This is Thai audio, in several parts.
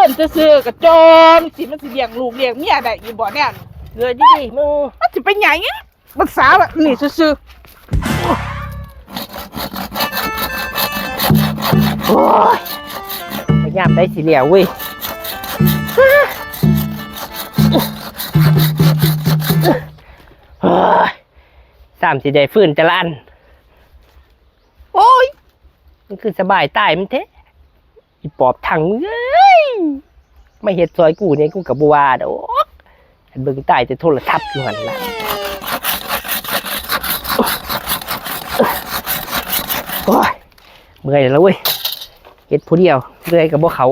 อนซื้อๆกับโจมสิมันสิเลี้ยงลูกเลี้ยงเมียได้อยู่บ่เนี่ยเงยดิมึงมันสิเป็นหยังเงี้ยภาษาแบบนี่ซื่อโอ้ยพยายามได้สิเหลียวเว้ยสามสิได้ฟื้นจะละอันโอ้ยมันคือสบายตายมันเทะอีปอบถังเอ้ยไม่เห็ดซอยกูเนี่ยกูกับบัวดอกเบิ่งตายแต่โทรศัพท์อยู่หันละโอ้ยเมื่อยแล้วเว้ยเห็ดผู้เดียวเรื่อยกับพวกเขา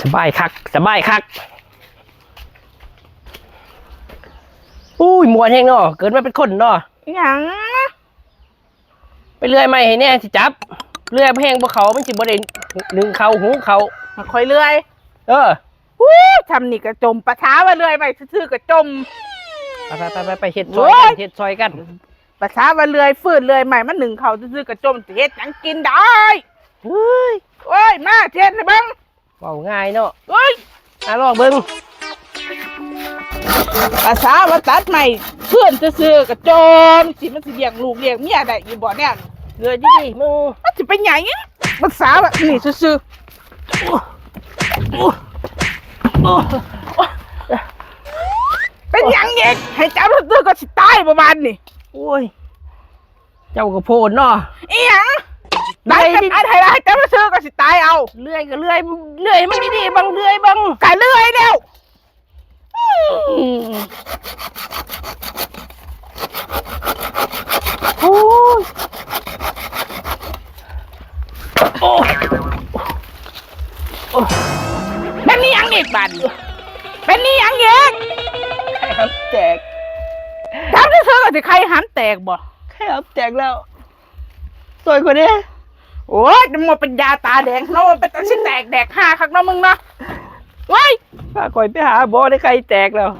สบายคักสบายคักอุ้ยมวนแห้งเนาะเกิดมาเป็นคนเนาะหยังไปเรื่อยไม่ให้แน่สิจับเรื่อยแห้งพวกเขามันสิบ่ได้หนึ่งเขาหูเขามาคอยเลื่อยทำนี่กระจมปะท้าว่าเลื่อยไปซื่อๆกระจมไปเฮ็ดซอยกันเฮ็ดซอยกันปะท้าว่าเลื่อยฟื้นเลื่อยใหม่มันหนึ่งเขาซื่อๆกระจมเฮ็ดหยังกินได้เฮ้ยมาเฮ็ดให้เบิ่งเว้าง่ายเนาะลองเบิ่งภาษาว่าตัดใหม่เพื่อนซื่อๆกับโจมสิมันสิเลี้ยงลูกเลี้ยงเมียได้อยู่บ่เนี่ยเงยดิมึงมันสิเป็นหยังเงี้ยภาษาแบบนี่ซื่อเป็นหยังเงี้ยให้เจ้าซื่อๆก็สิตายประมาณนี่โอ้ยเจ้าก็โพดเนาะอีหยังได้กันให้เจ้าซื่อๆก็สิตายเอาเลื่อยก็เลื่อยมันดีๆบางเลื่อยบางกะเลื่อยแล้วโอ้ยเป็นนี่ยังอีกบันเป็นนี่ยังอีกไข่หับแตกทำที่ซื้อกับที่ไข่หันแตกบ่ไข่หับแตกแล้วสวยกว่านี้โอ้ยมันเป็นยาตาแดงเนาะมันเป็นตาชิ้นแตกแดกห้าครั้งเนาะมึงเนาะพาก่อยไปหาบ่ได้ไข่แตกแล้ว